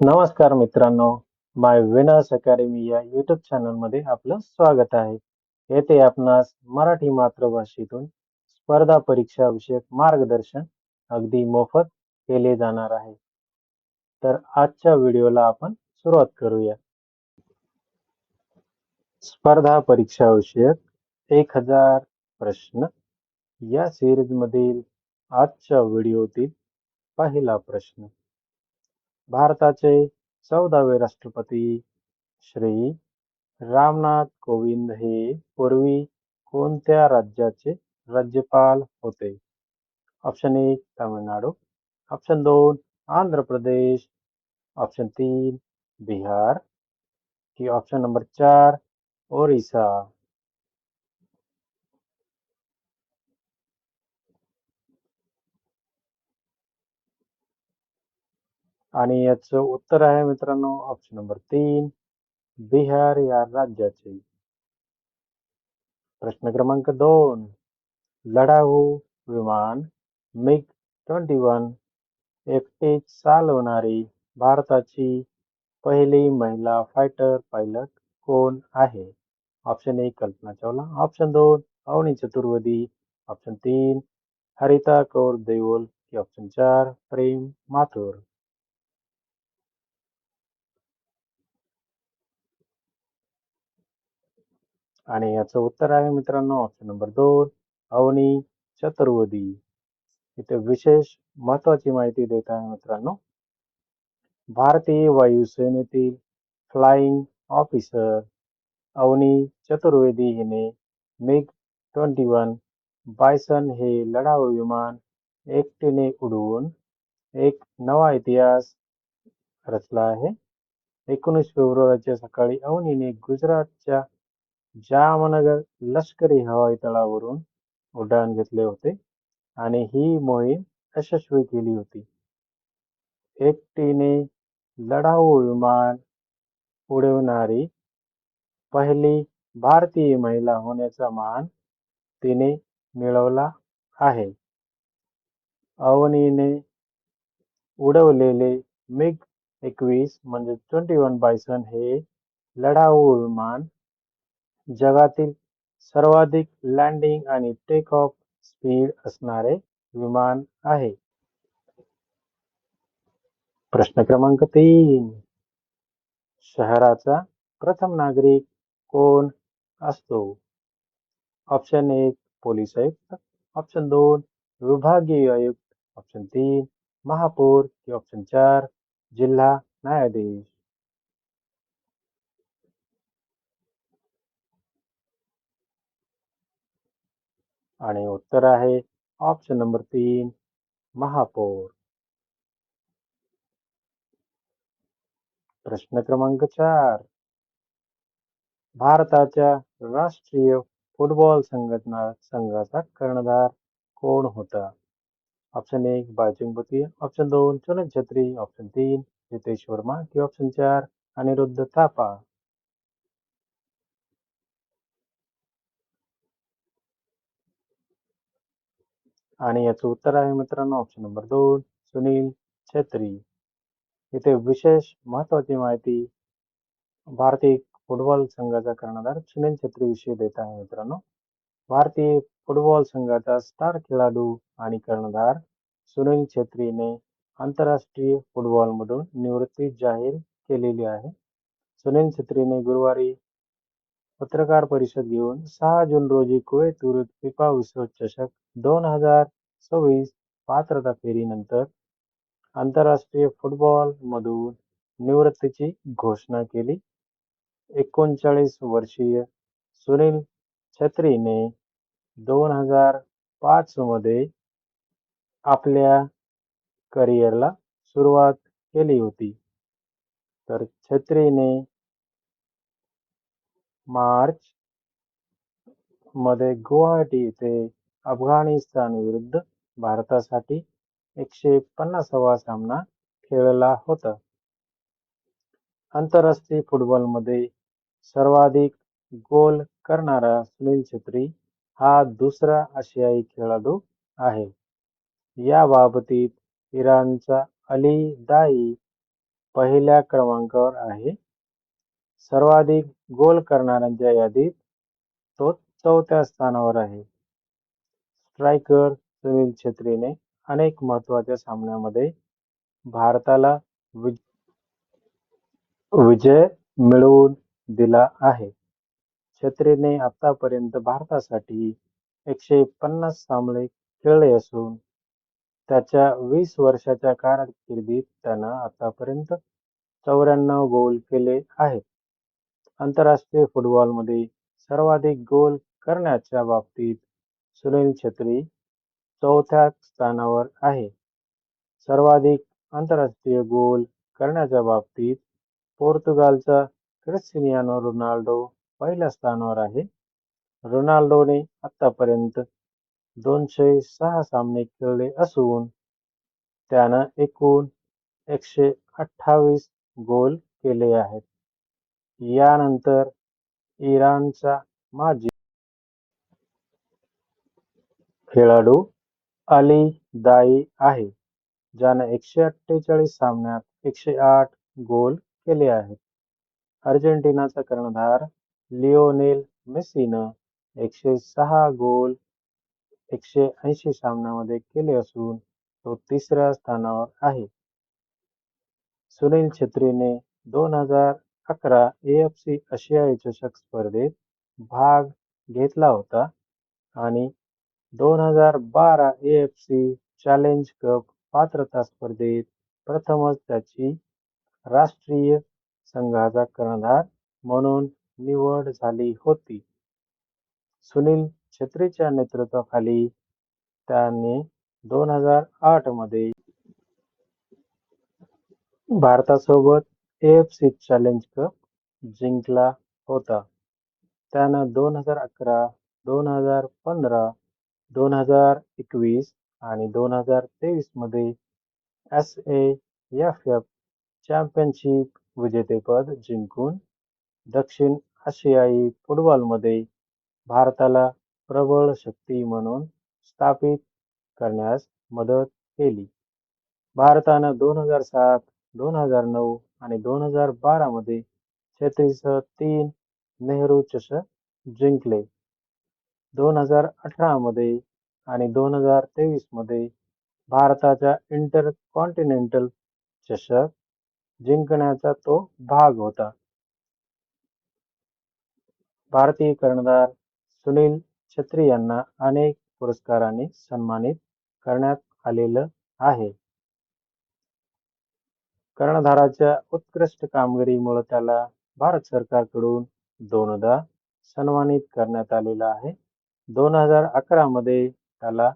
नमस्कार मित्रांनो, माय winners academy या यूट्यूब चॅनलमध्ये आपलं स्वागत आहे. येथे आपणास मराठी मातृभाषेतून स्पर्धा परीक्षा विषयक मार्गदर्शन अगदी मोफत केले जाणार आहे. तर आजच्या व्हिडिओला आपण सुरुवात करूया. स्पर्धा परीक्षा विषयक 1000 प्रश्न या सिरीज मधील आजच्या व्हिडिओतील पहिला प्रश्न. भारताचे 14वे राष्ट्रपती श्री रामनाथ कोविंद हे पूर्वी कोणत्या राज्याचे राज्यपाल होते? Option 1 Tamil Nadu, option 2 Andhra Pradesh, option 3 Bihar की ऑप्शन नंबर 4 ओरिसा. आणि याचं उत्तर आहे मित्रांनो ऑप्शन नंबर 3 बिहार या राज्याचे. प्रश्न क्रमांक 2. लढाऊ विमान मिग 21 एकटीच चालवणारी भारताची पहिली महिला फायटर पायलट कोण आहे? Option 1 Kalpana Chawla, option 2 Avni Chaturvedi, option 3 हरिता कौर देओल की ऑप्शन 4 प्रेम माथुर. आणि याचं उत्तर आहे मित्रांनो ऑप्शन नंबर 2 अवनी चतुर्वेदी. इथे विशेष महत्वाची माहिती देत आहे मित्रांनो. भारतीय वायुसेनेतील फ्लाइंग ऑफिसर अवनी चतुर्वेदी हिने मिग 21 बायसन हे लढाऊ विमान एकटीने उडवून एक नवा इतिहास रचला आहे. 19 फेब्रुवारीच्या सकाळी अवनीने गुजरातच्या जामनगर लष्करी हवाई तळावरून उड्डाण घेतले होते आणि ही मोहीम यशस्वी केली होती. एकटीने लढाऊ विमान उडविणारी पहिली भारतीय महिला होण्याचा मान तिने मिळवला आहे. अवनीने उडवलेले मिग 21 म्हणजे 21 बायसन हे लढाऊ विमान जगातील सर्वाधिक लँडिंग आणि टेक ऑफ स्पीड असणारे विमान आहे. प्रश्न क्रमांक 3. शहराचा प्रथम नागरिक कोण असतो? ऑप्शन 1 पोलीस आयुक्त, ऑप्शन 2 विभागीय आयुक्त, ऑप्शन 3 महापौर की ऑप्शन 4 जिल्हा न्यायाधीश. आणि उत्तर आहे ऑप्शन नंबर 3 महापौर. प्रश्न क्रमांक 4. भारताच्या राष्ट्रीय फुटबॉल संघाचा कर्णधार कोण होता? Option 1 Bhaichung Bhutia, option 2 Sunil Chhetri, option 3 Ritesh Verma की ऑप्शन 4 अनिरुद्ध थापा. आणि याचं उत्तर आहे मित्रांनो ऑप्शन नंबर 2 सुनील छेत्री. इथे विशेष महत्वाची माहिती भारतीय फुटबॉल संघाचा कर्णधार सुनील छेत्री विषयी देत आहे मित्रांनो. भारतीय फुटबॉल संघाचा स्टार खेळाडू आणि कर्णधार सुनील छेत्रीने आंतरराष्ट्रीय फुटबॉलमधून निवृत्ती जाहीर केलेली आहे. सुनील छेत्रीने गुरुवारी पत्रकार परिषद घेऊन 6 जून रोजी कुवेत विरुद्ध फिफा विश्वचषक 2026 पात्रता फेरीनंतर आंतरराष्ट्रीय फुटबॉलमधून निवृत्तीची घोषणा केली. 39 वर्षीय सुनील छेत्रीने 2005 मध्ये आपल्या करिअरला सुरुवात केली होती. तर छेत्रीने मार्च मध्ये गुवाहाटी येथे अफगाणिस्तान विरुद्ध भारतासाठी 150वा सामना खेळला होता. आंतरराष्ट्रीय फुटबॉलमध्ये सर्वाधिक गोल करणारा सुनील छेत्री हा दुसरा आशियाई खेळाडू आहे. याबाबतीत इराणचा अली दाई पहिल्या क्रमांकावर आहे. सर्वाधिक गोल करणाऱ्यांच्या यादीत तो 4थ्या स्थानावर आहे. स्ट्रायकर सुनील छेत्रीने अनेक महत्त्वाच्या सामन्यांमध्ये भारताला विजय मिळवून दिला आहे. छत्रीने आतापर्यंत भारतासाठी 150 सामने खेळले असून त्याच्या 20 वर्षाच्या कारकिर्दीत त्यानं आतापर्यंत 94 गोल केले आहेत. आंतरराष्ट्रीय फुटबॉलमध्ये सर्वाधिक गोल करण्याच्या बाबतीत सुनील छेत्री 4थ्या स्थानावर आहे. सर्वाधिक आंतरराष्ट्रीय गोल करण्याच्या बाबतीत पोर्तुगालचा क्रिस्टियानो रोनाल्डो पहिल्या स्थानावर आहे. रोनाल्डोने आतापर्यंत 206 सामने खेळले असून त्यानं एकूण 128 गोल केले आहेत. यानंतर इराणचा माजी खेळाडू अली दाई आहे, ज्यानं 148 सामन्यात 108 गोल केले आहेत. अर्जेंटिनाचा कर्णधार लिओनेल मेसीनं 106 गोल 180 सामन्यांमध्ये केले असून तो 3ऱ्या स्थानावर आहे. सुनील छेत्रीने 2011 एएफसी आशियाई चषक स्पर्धेत भाग घेतला होता आणि 2012 एएफसी चॅलेंज कप पात्रता स्पर्धेत प्रथमच त्याची राष्ट्रीय संघाचा कर्णधार म्हणून निवड झाली होती. सुनील छेत्रीच्या नेतृत्वाखाली त्याने 2008 मध्ये भारतासोबत एएफसी चॅलेंज कप जिंकला होता. त्यानं 2011, 2015, 2021 आणि 2023 मध्ये एसएएफ चॅम्पियनशिप विजेतेपद जिंकून दक्षिण आशियाई फुटबॉलमध्ये भारताला प्रबळ शक्ती म्हणून स्थापित करण्यास मदत केली. भारतानं 2007, 2009 आणि 2012 मध्ये छत्रीसह 3 नेहरू चषक जिंकले. 2018 मध्ये आणि 2023 मध्ये भारताचा इंटरकॉन्टिनेंटल चषक जिंकण्याचा तो भाग होता. भारतीय कर्णधार सुनील छेत्री यांना अनेक पुरस्कारांनी सन्मानित करण्यात आलेलं आहे. कर्णधाराच्या उत्कृष्ट कामगिरीमुळे त्याला भारत सरकारकडून 2दा सन्मानित करण्यात आलेलं आहे. 2011 मध्ये त्याला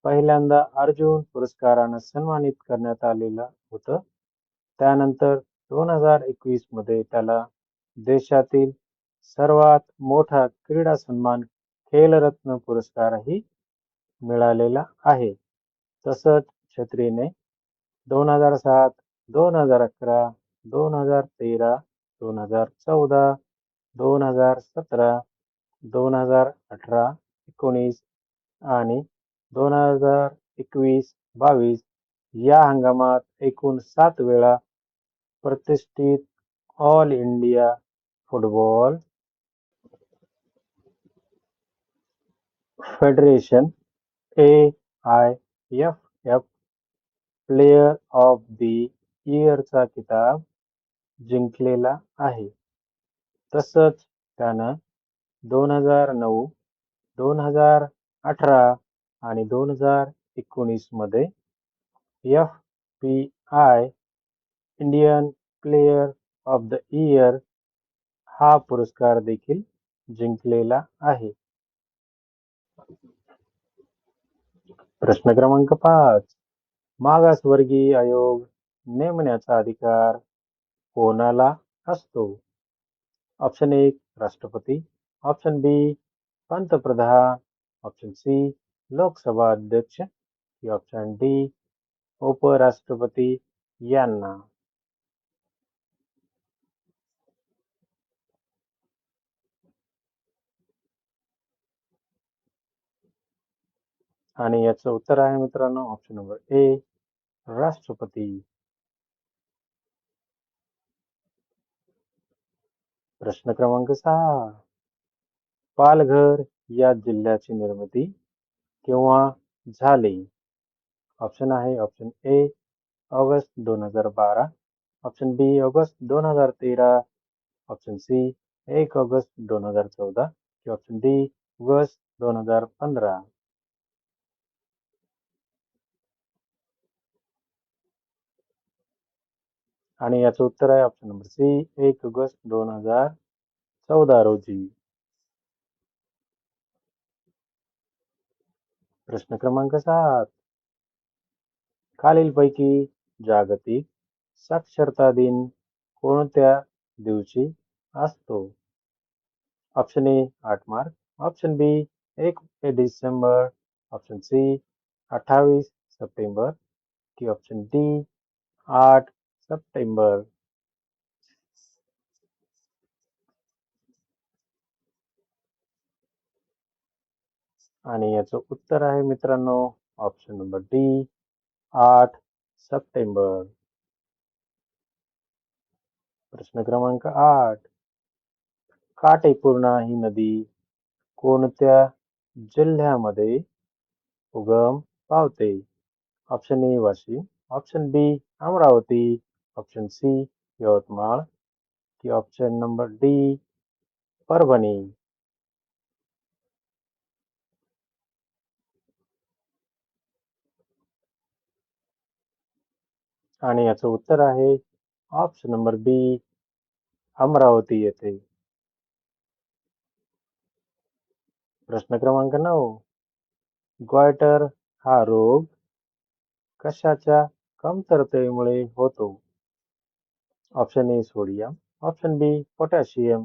पहिल्यांदा अर्जुन पुरस्कारानं सन्मानित करण्यात आलेलं होतं. त्यानंतर 2021 मध्ये त्याला देशातील सर्वात मोठा क्रीडा सन्मान खेलरत्न पुरस्कारही मिळालेला आहे. तसंच छत्रीने 2007, 2011, 2013, 2014, 2017, 2018, 19 आणि 2021-22 या हंगामात एकूण 7 वेळा प्रतिष्ठित All India Football Federation AIFF player of the इयरचा किताब जिंकलेला आहे. तसंच त्यानं 2009, 2018 आणि 2019 मध्ये FPI Indian player of the year हा पुरस्कार देखील जिंकलेला आहे. प्रश्न क्रमांक 5. मागासवर्गीय आयोग नेमण्याचा अधिकार कोणाला असतो? ऑप्शन 1 राष्ट्रपती, ऑप्शन बी पंतप्रधान, ऑप्शन सी लोकसभा अध्यक्ष की ऑप्शन डी उपराष्ट्रपती यांना. आणि याचं उत्तर आहे मित्रांनो ऑप्शन नंबर ए राष्ट्रपती. प्रश्न क्रमांक 6. पालघर या जिल्ह्याची निर्मिती केव्हा झाली? ऑप्शन आहे option A August 2012, option B August 2013, option C 1 August 2014 की ऑप्शन डी ऑगस्ट 2015. आणि याचं उत्तर आहे ऑप्शन नंबर सी 1 ऑगस्ट 2014 रोजी. प्रश्न क्रमांक 7. खालीलपैकी जागतिक साक्षरता दिन कोणत्या दिवशी असतो? Option A 8 March, option B 1 December, option C 28 September की ऑप्शन डी 8 सप्टेंबर. आणि याचं उत्तर आहे मित्रांनो ऑप्शन नंबर डी 8 सप्टेंबर. प्रश्न क्रमांक 8. काटेपूर्णा ही नदी कोणत्या जिल्ह्यामध्ये उगम पावते? Option A Washim, option B Amravati, option C Yavatmal की ऑप्शन नंबर डी परभणी. आणि याचं उत्तर आहे ऑप्शन नंबर बी अमरावती येथे. प्रश्न क्रमांक 9. गॉयटर हा रोग कशाच्या कमतरतेमुळे होतो? Option A sodium, option B potassium,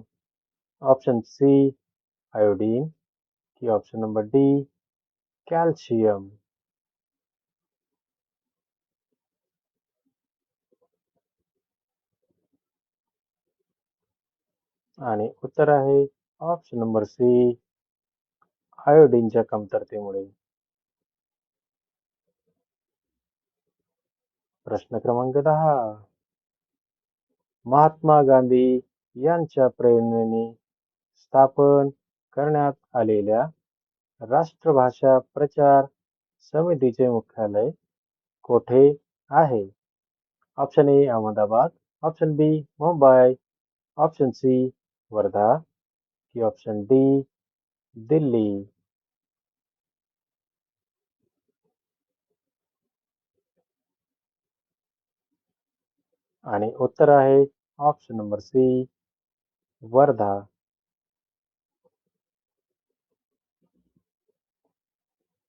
option C iodine की ऑप्शन नंबर डी कॅल्शियम. आणि उत्तर आहे ऑप्शन नंबर सी आयोडीनच्या कमतरतेमुळे. प्रश्न क्रमांक 10. महात्मा गांधी यांच्या प्रेरणेने स्थापन करण्यात आलेल्या राष्ट्रभाषा प्रचार समितीचे मुख्यालय कोठे आहे? Option A Ahmedabad, option B Mumbai, option C Wardha की ऑप्शन डी दिल्ली. आणि उत्तर आहे ऑप्शन नंबर सी वर्धा.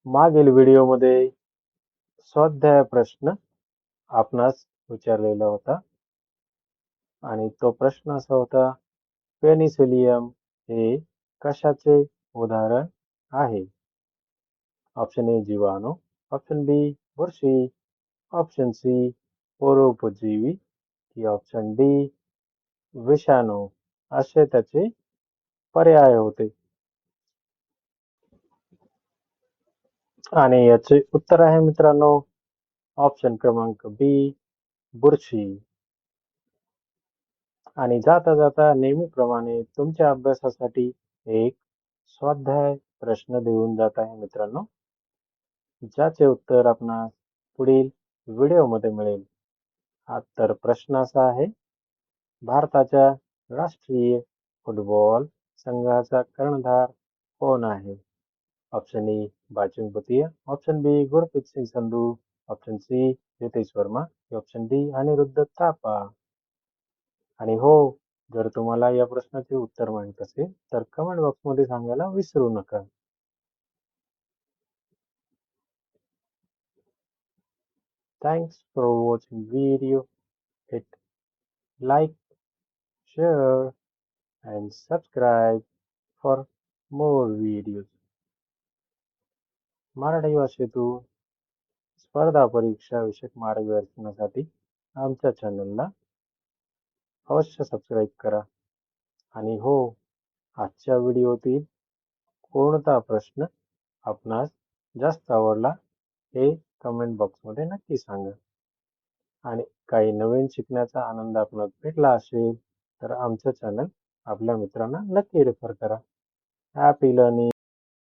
मागील व्हिडिओमध्ये स्वाध्याय प्रश्न आपणास विचारलेला होता आणि तो प्रश्न असा होता पेनिसिलियम हे कशाचे उदाहरण आहे? ऑप्शन ए जीवाणू, ऑप्शन बी बुरशी, ऑप्शन सी परोपजीवी की ऑप्शन डी विषाणू असे त्याचे पर्याय होते. आणि याचे उत्तर आहे मित्रांनो ऑप्शन क्रमांक बी बुरशी. आणि जाता जाता नेहमीप्रमाणे तुमच्या अभ्यासासाठी एक स्वाध्याय प्रश्न देऊन जात आहे मित्रांनो, ज्याचे उत्तर आपणास पुढील व्हिडिओमध्ये मिळेल. हा तर प्रश्न असा आहे, भारताच्या राष्ट्रीय फुटबॉल संघाचा कर्णधार कोण आहे? Option A Bhaichung Bhutia, option B Gurpreet Singh Sandhu, option C Ritesh Verma, option D Anirudh Thapa. आणि हो, जर तुम्हाला या प्रश्नाचे उत्तर माहित असेल तर कमेंट बॉक्समध्ये सांगायला विसरू नका. Thanks for watching video. Hit like, share and subscribe for more videos. Marathi भाषेतून स्पर्धा परीक्षा विषयक मार्गदर्शनासाठी आमच्या चॅनलला अवश्य सबस्क्राईब करा. आणि हो, आजच्या व्हिडिओतील कोणता प्रश्न आपणास जास्त आवडला हे कमेंट बॉक्समध्ये नक्की सांगा. आणि काही नवीन शिकण्याचा आनंद आपणास भेटला असेल तर आमचं चॅनल आपल्या मित्रांना नक्की रेफर करा. Happy learning.